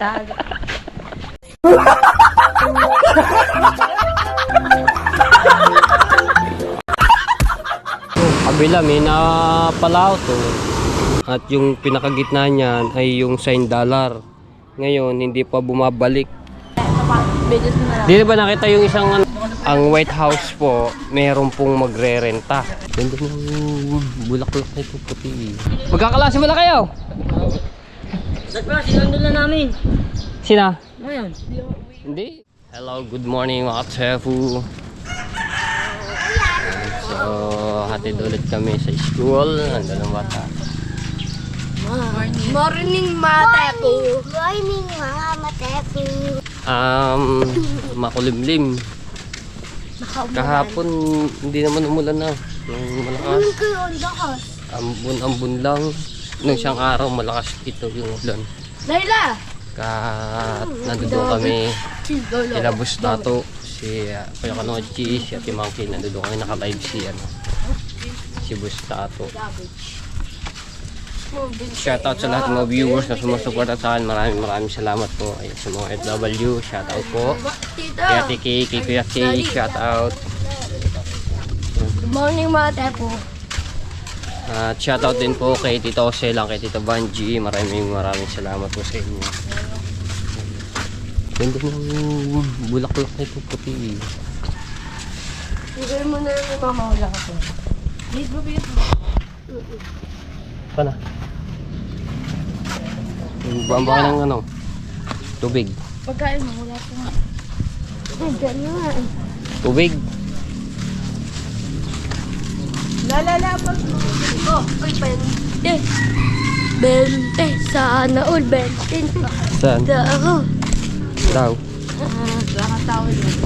Taga. Kabila may napalaw to. At yung pinakagitna niyan ay yung sign dollar. Ngayon hindi pa bumabalik. Di ba nakita yung isang ang White House po, meron pong magre-renta. Ganda ng bulaklak na ito puti. Magkaklase mo na kayo? Sinandun na namin. Sina? Ngayon. Hindi. Hello, good morning mga Tsefu. So, hatid ulit kami sa school. Nandun ang bata. Morning, Matepo. Morning, mga Matepo. Makulimlim. Kahapon hindi naman umulan na. Nung malakas. Ambon lang. Nung siyang araw malakas ito yung ulan. Layla! Nandun kami. Sila Bustato, si Kuya Kanochi, si Ate Monkey. Nandun kami naka-live si Bustato. Shoutout sa lahat ng mga viewers na sumusuporta sa akin. Maraming salamat po. Ay, sa mga FW, shoutout po. Kay Ate Kay, kay Kuya Kay, shoutout. Good morning, Matepo. At shoutout din po kay Tito Oselang, kay Tito Banji. Maraming salamat po sa inyo. Ganda ng bulaklak na ito puti. Siguro mo na lang mamahula ka po. Please, babiyak mo. Pana? Bamba ka ng tubig. Pagkain mo, wala po nga. Ganun. Tubig. Lalalabag mo. Oh, uy, 20. 20. Sana all 20. Saan? Ako. Daw. Baka tao yun.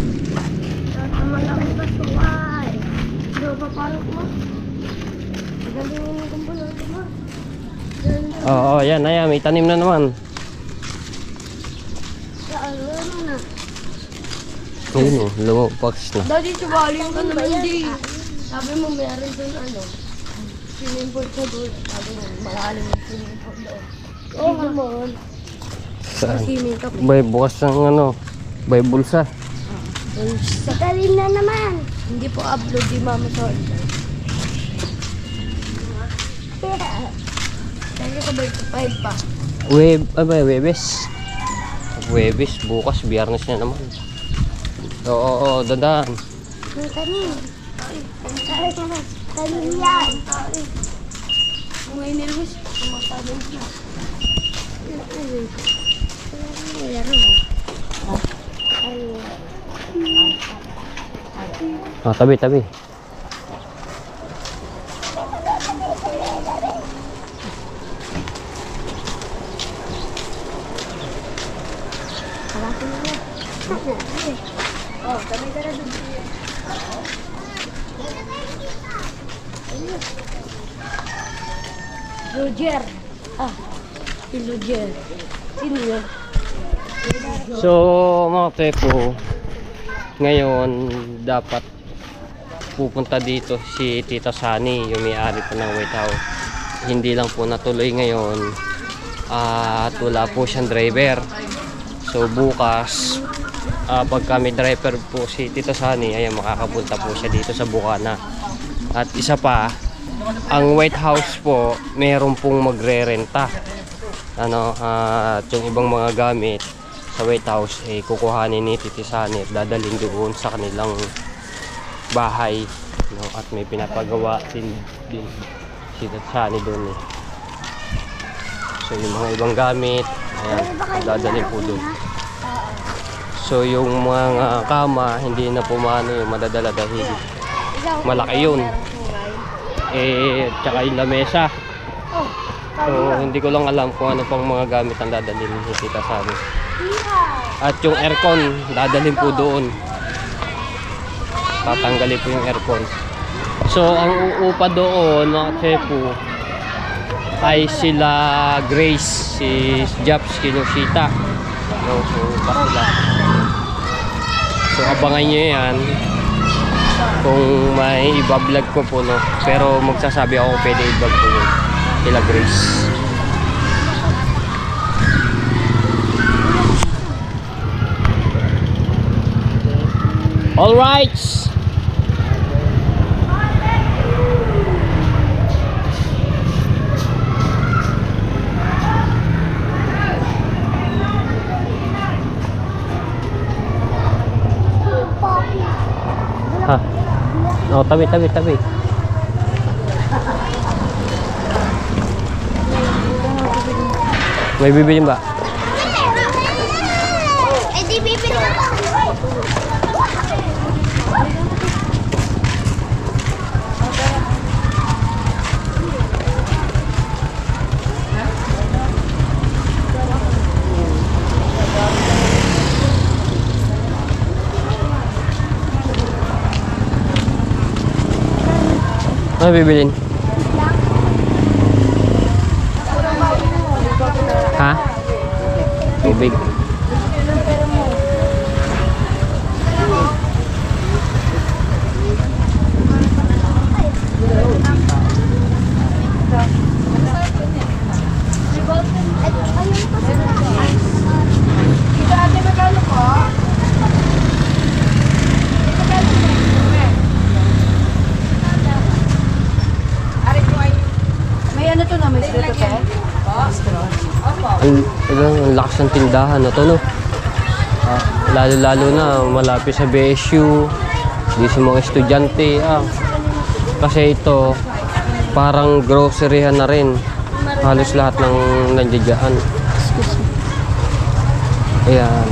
Tama lang ang basuay. Ano ba parang mo? Galing mo ng kumpulan mo. Oo, yan. Ayan, may tanim na naman. Sa ano na? Ayun o, lumapas na. Daddy, subaling ka naman di. Sabi mo meron dun swimming pool sa doon. Sabi mo, malalim yung swimming pool doon. Oo naman. Saan? Swimming ka po. Bay, bukas ng bay bulsa. Sa talim na naman. Hindi po upload di mama sa online. Kaya ka ba ito 5 pa? Webes. Webes, bukas, biyernes na naman. Oo, dadaan. Ang tanim. Tanim yan. Kung may nilwis, kumatalim siya. Tabi. Oh, tabi ka na dun. Roger. Si Roger. Sino yun? So, mga tepo, ngayon dapat pupunta dito si Tita Sani, yung may-ari po ng White House. Hindi lang po natuloy ngayon at wala po siyang driver. So bukas, pagka may driver po si Tita Sani, ayan, makakapunta po siya dito sa Bukana. At isa pa, ang White House po, meron pong magre-renta. At yung ibang mga gamit sa White House ay kukuhanin ni Tita Sani at dadalhin doon sa kanilang bahay, at may pinapagawa din si Tita Sani doon eh. So yung mga ibang gamit, ayan, dadalhin po doon. So yung mga kama hindi na pumano yung madadala dahil malaki yun. Tsaka yung lamesa. So hindi ko lang alam kung ano pang mga gamit ang dadalhin ni Tita Sani. At yung aircon, dadalhin po doon. Tatanggalin po yung aircon. So ang uupa doon, mga Tsefu, ay sila Grace, si Japs Kinoshita. So uupa sila. So abangan nyo yan kung may iba-vlog ko po, no? Pero magsasabi ako pwede i-vlog po yun. Sila Grace. All right. Ha. Oh, tabi. May bibilin ba? Eh di bibili na lang. Ano bibilin? Ha? Tubig. May ano to na, may straw to? Ang lakas ng tindahan na to, no? Lalo-lalo na malapit sa BSU, di sa mga estudyante. Kasi ito, parang groceryhan na rin. Halos lahat ng nandiyan. Ayan.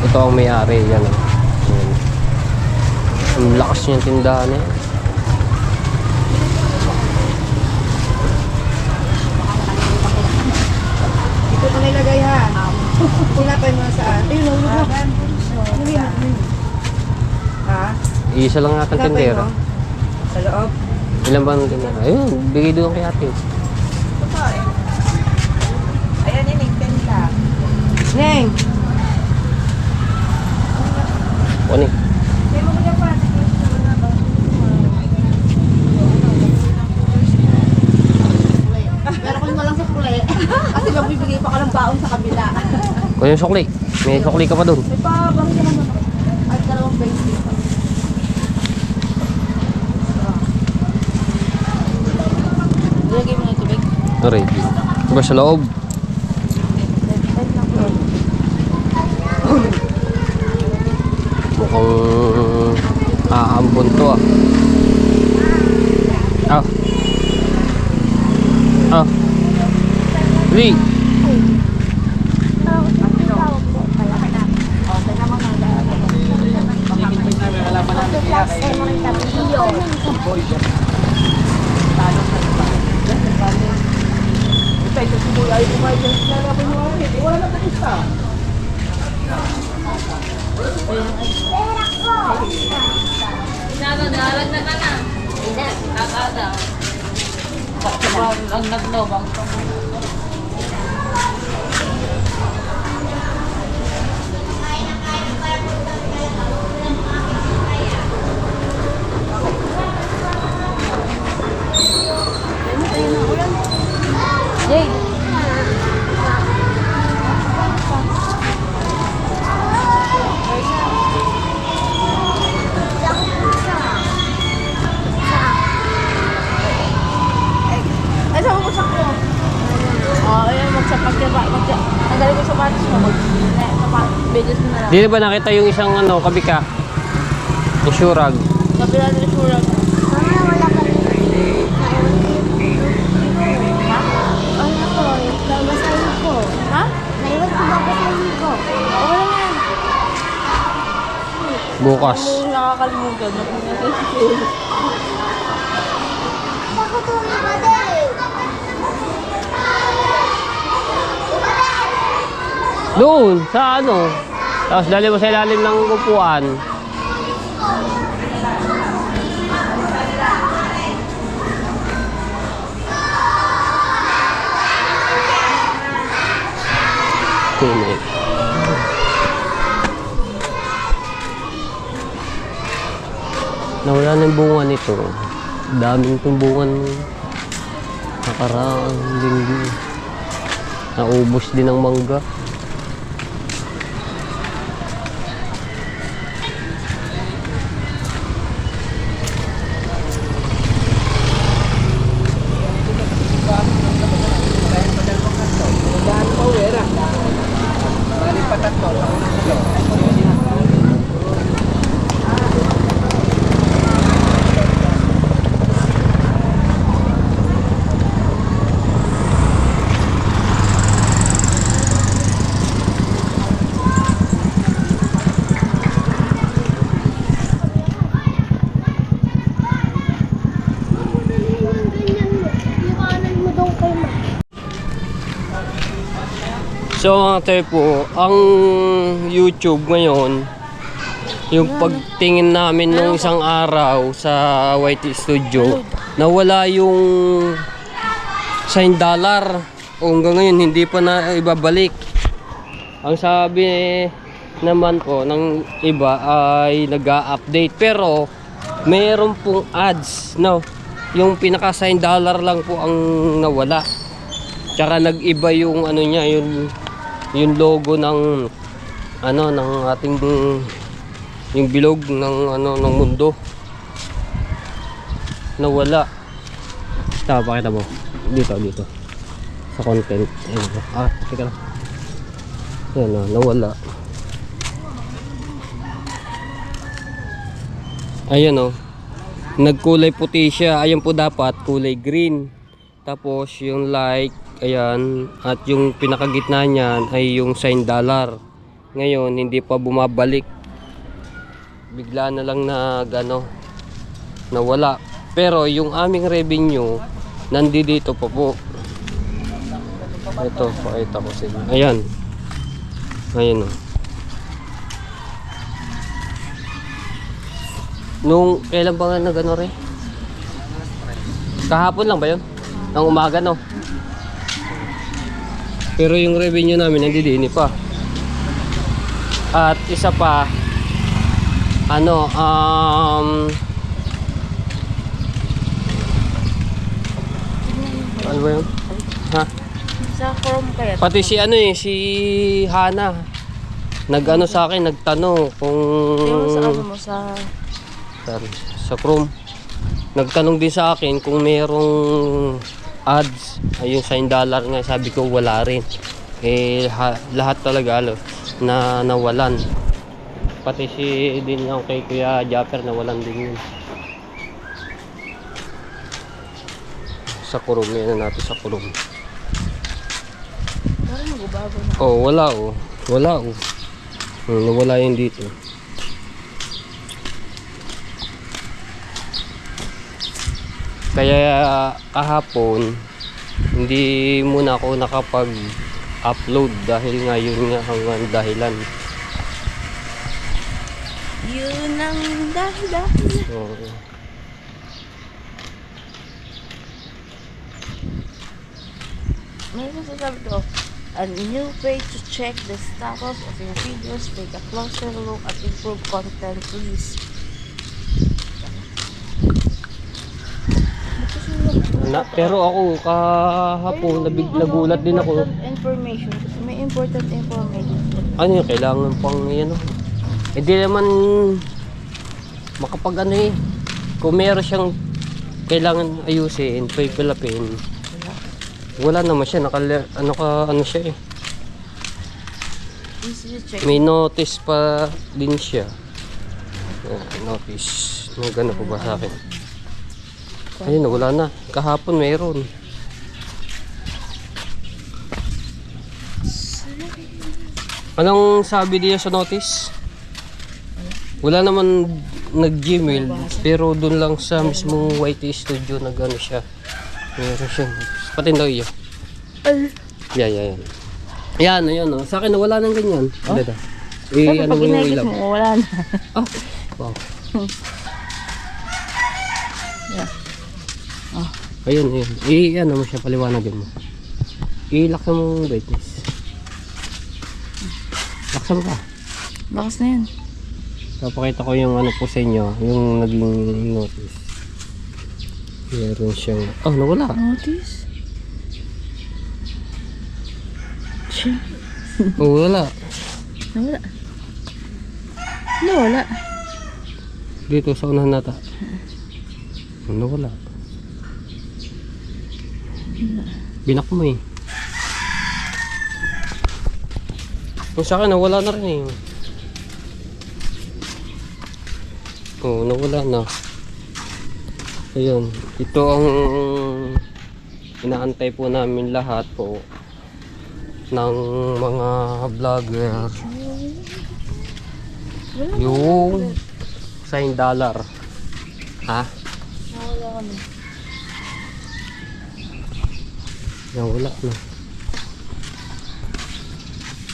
Ito ang may-ari. Yan. Ayan. Ang lakas niyang tindahan eh. Ito ito nilagay ha. Sinapay mo saan? Ayun, ulo mo. Ha? Isa lang natin Sinapay tindera. mo? Sa loob? Ilan ba ang tindera? Ayun, bigay doon kay ate. Ayan, yun, 10 ka. Neng! Kunin. Pero kung walang sa kulay. Kasi magbibigay pa ka ng baon sa kabila. Kunin yung sukli. May sukli ka pa doon. May pabang ka naman. At 2 basic. Lagay mo ng tubig. Ready. Ba sa loob? Mukhang aambon to ah. Lee. Ay, sama mo sakto. Ayan, magsapat ka ba? Tanggalin ko sa patis mo. Bedes mo na lang. Di ba nakita yung isang ano, kabika? Yung surag. Kabila nila sura. Mama, wala ka rin. Ano ko? Babasahin ko. Ha? Naiwan ko babasahin ko. Okay lang yan. Bukas. Kung nakakalimutan, napunta sa school. Ako to na ba din? Doon, sa ano. Tapos dali mo sa ilalim ng upuan. Kunin. Nawala na yung bunga nito. Daming tumbungan nakaraang linggo. Naubos din ang mangga. So ate po, ang YouTube ngayon, yung pagtingin namin nung isang araw sa YT Studio, nawala yung $1 o hanggang ngayon hindi pa na ibabalik. Ang sabi naman po ng iba ay nag-a-update, pero mayroon pong ads, no? Yung pinaka $1 lang po ang nawala. Tsaka nag-iba yung ano niya, yung logo ng ano ng ating yung bilog ng ano ng mundo. Nawala. Pakita mo. Dito. Sa content. Ayun. Teka lang. Ayan, nawala. Ayan oh. Nagkulay puti siya. Ayan po dapat kulay green. Tapos yung like, ayan, at yung pinakagitna niyan ay yung $1. Ngayon hindi pa bumabalik. Bigla na lang na gano nawala. Pero yung aming revenue nandito pa po. Ito, pakita ko sa inyo. Ayan. Ayan oh. Nung kailan ba nga nagano rin? Kahapon lang ba yun? Ang umaga no? Pero yung revenue namin nandidini pa. At isa pa, ano ano ba yun? Ha? Sa Chrome kaya. Pati si ano si Hana nag-ano sa akin, nagtanong kung Yung sa ano mo, sa Chrome. Nagtanong din sa akin kung merong ads, ayun $1 nga, sabi ko wala rin. Lahat talaga na nawalan. Pati si din yung kay Kuya Japper nawalan din yun. Sa Chrome, yan natin sa Chrome. parang nagbabago na. Oh, wala oh. Wala oh. Nawala yun dito. Kaya kahapon hindi muna ako nakapag-upload dahil nga yun nga ang dahilan. Yun ang dahilan. Oo. May masasabi ko, a new way to check the status of your videos. Take a closer look at improved content, please. Pero ako kahapon nagulat din ako. Information. May important information. Ano yung kailangan pang ano? Hindi naman makapag ano eh. Kung meron siyang kailangan ayusin, pipilapin. Wala naman siya, ano siya eh. Easy to check. May notice pa din siya. Notice. May gano'n po ba sa akin? Ayun, wala na. Kahapon mayroon. Anong sabi niya sa notice? Wala naman nag-Gmail, pero doon lang sa mismong YT Studio na gano'n siya. Meron siya. Patindaw iyo. Yan. Yan oh. Sa akin wala nang ganyan. Dito. Ano mo yung ilaw? Wala na. Oh. Wow. Yeah. Ayun. Ano mo siya, paliwanagin mo. I-laksan mo yung brightness. Laksan ka. Bakas na yan. Papakita ko yung ano po sa inyo, yung naging notice. Meron siyang, nawala. Notice? Wala. Nawala. Nawala. Dito sa unahan nata. Nawala. Binak mo eh. Yung sa akin nawala na rin eh. Nawala na. Ayun, ito ang inaantay po namin lahat po ng mga vlogger. Yung $1. Ha? Nawala ka na. Nawala na.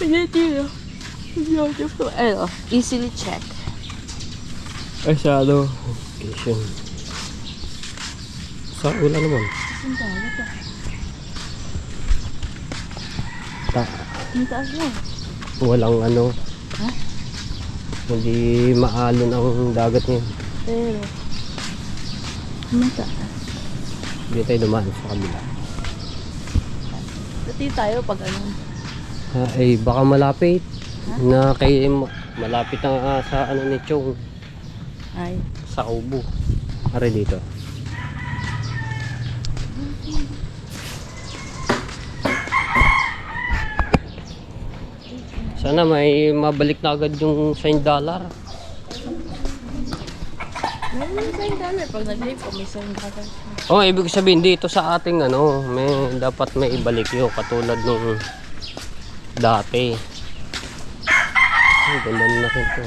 Pinitilo. Beautiful. Ayun, easily check. Ay, shadow. Location. Wala naman. Ang tayo to. Ang taas na. Walang ano. Ha? Hindi maalon ang dagat niya. Pero, ang taas. Hindi tayo dumaan sa kabila. Dati tayo pag ano. Ay, baka malapit. Na kay malapit na sa ano ni Chong. Ay. Sa Ubo. Are dito. Sana may mabalik na agad yung $1. Meron yung $1 pag nag-live ko, may $1. Oh, ibig sabihin dito sa ating ano, may dapat may ibalik yun katulad nung dati. Ay, ganda na rin to.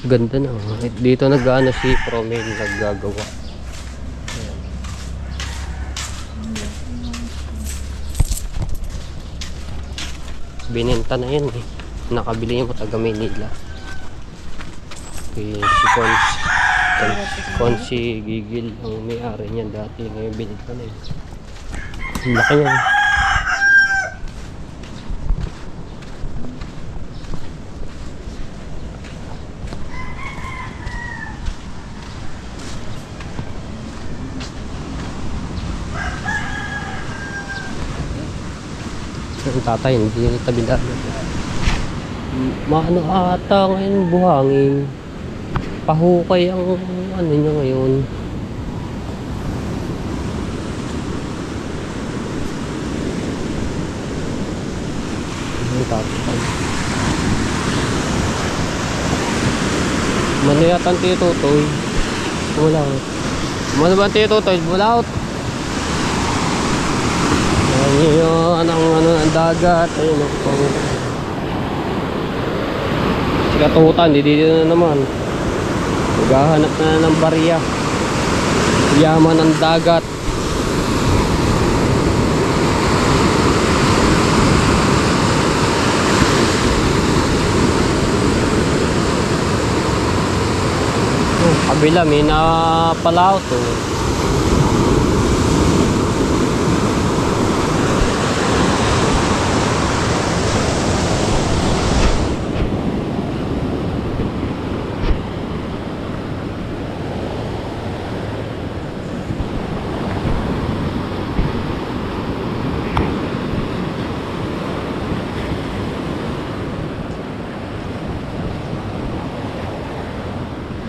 Ganda na. Dito nag-ano si Promel naggagawa. Ayan. Binenta na yan eh. Nakabili yung taga Maynila. Si Consi Gigil ang may-ari niyan dati. Ngayon binenta na yun. Ang laki niyan. Ang tatay, hindi yung tabi dami. Maano ata ngayon buhangin. Pahukay ang ano niya ngayon. Ang tatay. Mano yata ang tiyo tutoy. Wala. Mano ba ang tiyo tutoy? Wala out. Yun ang ano ng dagat. Ayun o. Si Katutan, dito na naman. Maghahanap na ng barya. Yaman ng dagat. Kabila may napalaot o.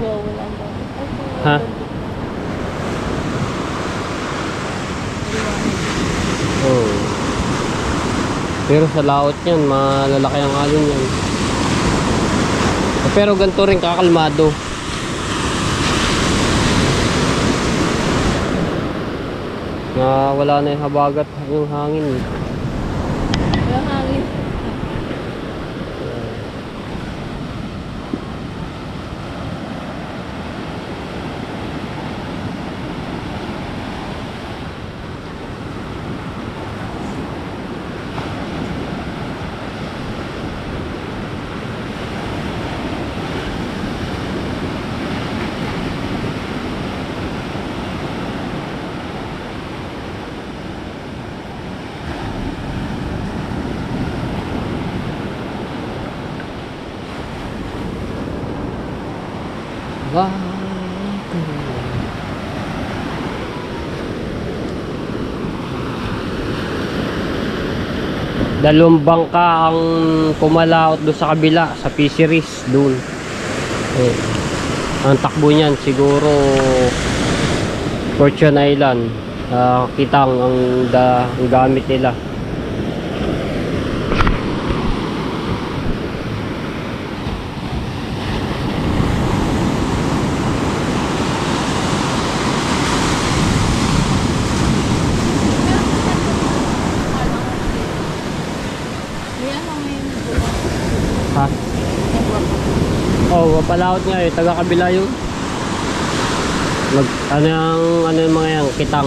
Wala na. Ha? Oh. Pero sa laot yan, malalaki ang alon yan. Pero ganito rin kakalmado. Na wala na yung habagat yung hangin. Wala hangin. Wow. Dalawang bangka ang pumalaot doon sa kabila sa fisheries doon. Ang takbo niyan siguro Fortune Island. Kitang ang gamit nila. Ha? Oh, palaot nga eh, taga kabila yun. Ano yung mga yan, kitang.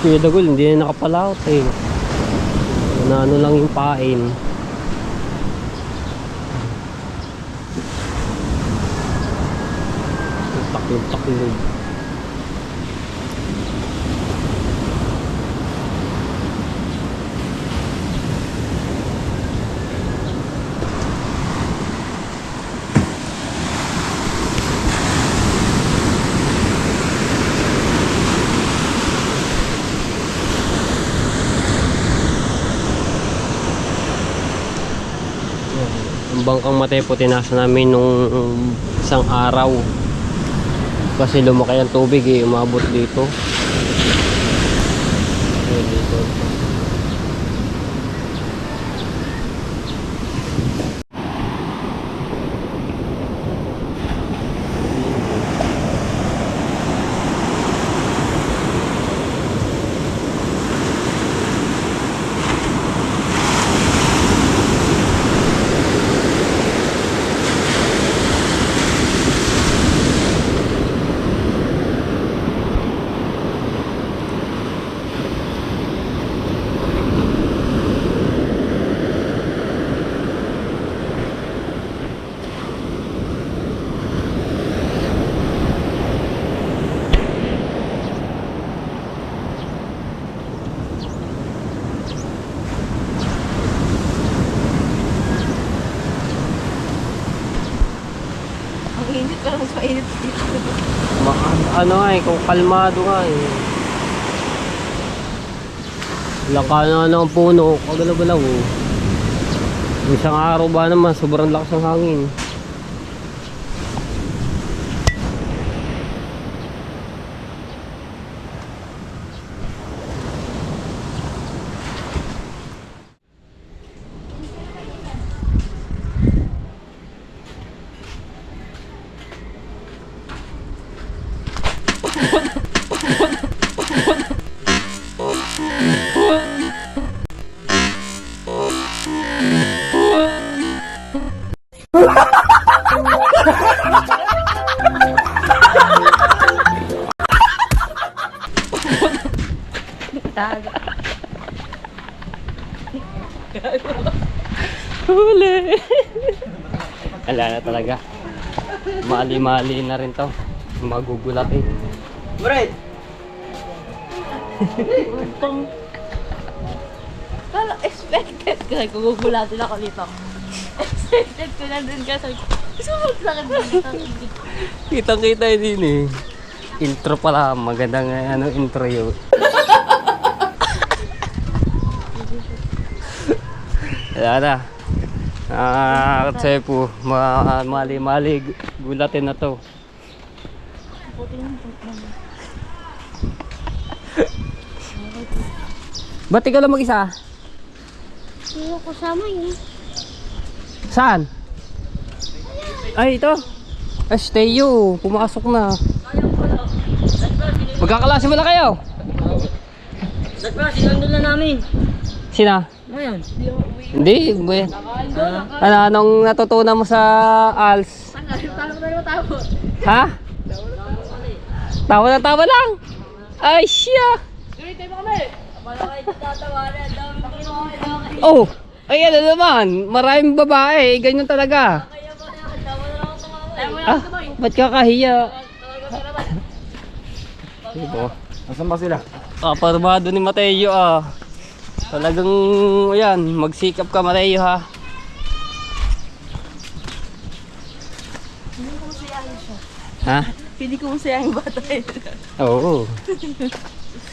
Kuya Dagol, hindi na nakapalaot eh. Na ano lang yung pain. Taklog. Ang bangkang Matepo tinasa namin nung isang araw kasi lumaki ang tubig eh, umabot dito. Ayun, dito. Ang init, parang mas mainit dito. Ano nga eh, kung kalmado nga eh. Laka na ng puno, kagalaw-galaw oh. Isang araw ba naman, sobrang lakas ng hangin. Taga. Huli! Wala na talaga. Mali-mali na rin to. Magugulat eh. Bread! Kala, expected ko. Gugulatin ako dito. Expected ko na dun ka. Gusto mo magsakit dito. Kitang-kita din eh. Intro pala, magandang ano intro yun. Wala na. Kasi po, mali-mali gulatin na to. Ba't ikaw lang mag-isa? Sino kasama yun? Saan? Ay, ito. Esteo, pumasok na. Magkakalasi mo na kayo? Sinandun na namin. Sina? Ngayon. Hindi, anong natutunan mo sa ALS? Ha? Tawa na tawa lang. Ay, siya. Oh, ay ano naman, maraming babae, ganyan talaga. Ah, ba't ka kahiya? Nasaan ba sila? Kaparmado ni Mateo ah. Talagang, ayan, magsikap ka Mateo ha. Ha? Pili ko masaya yung bata yun. Oo.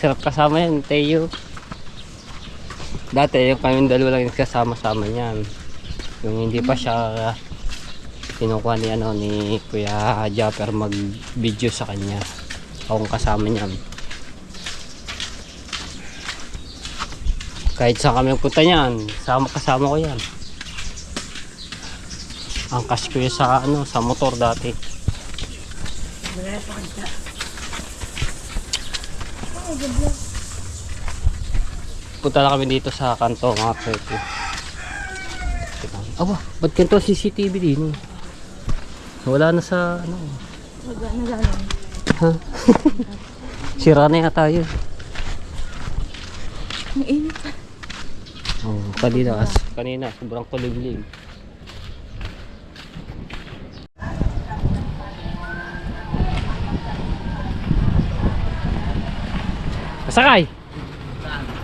Sarap kasama yan, Teo. Dati, yung kaming dalawa lang yung kasama-sama niyan. Yung hindi pa siya kinukuha ni, ni Kuya Japper mag-video sa kanya. Akong kasama niyan. Kahit saan kami punta niyan, kasama ko yan. Angkas ko yun sa, sa motor dati. Punta na kami dito sa kanto mga preto. Aba, ba't kanto CCTV din? Wala na sa Nagano. Ha? Sira na yata yun. Ang init pa. Oh, kanina sobrang kulimlim. Sakay.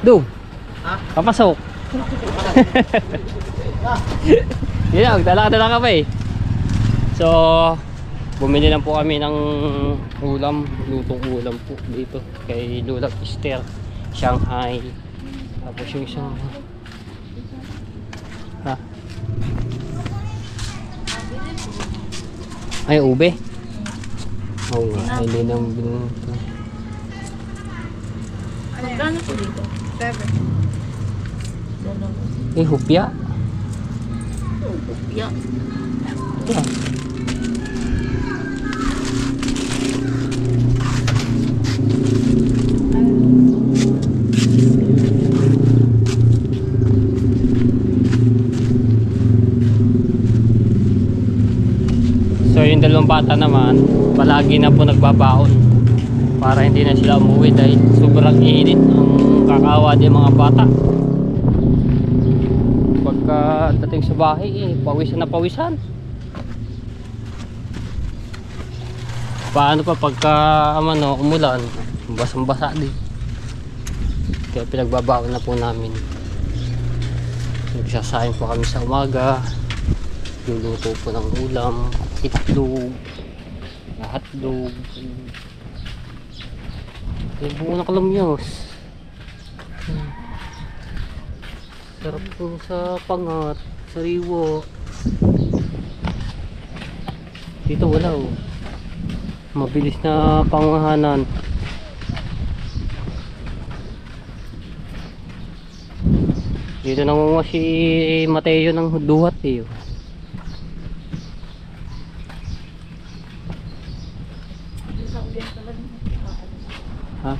Do. Papasok. Yan, magdala ka pa eh. So, bumili lang po kami ng ulam, lutong ulam po dito kay Lola Esther, Shanghai. Tapos yung isang ay ube. Oo, ay din ang binunto. Magkano po dito? 7. Eh, hupya. Yeah. Yeah. So yung dalawang bata naman palagi na po nagbabaon para hindi na sila umuwi dahil sobrang init ang kakawa din mga bata. Pagka dating sa bahay pawisan na pawisan. Paano pa pagka umulan, basang basa din. Kaya pinagbabaon na po namin. Nagsasaing po kami sa umaga, luluto po ng ulam, itlog, hotdog, yung buo na kalamyos. Sarap po sa pangat, sariwa. Dito wala oh. Mabilis na pangahanan. Dito nangunguha si Mateo ng duhat eh. Ha?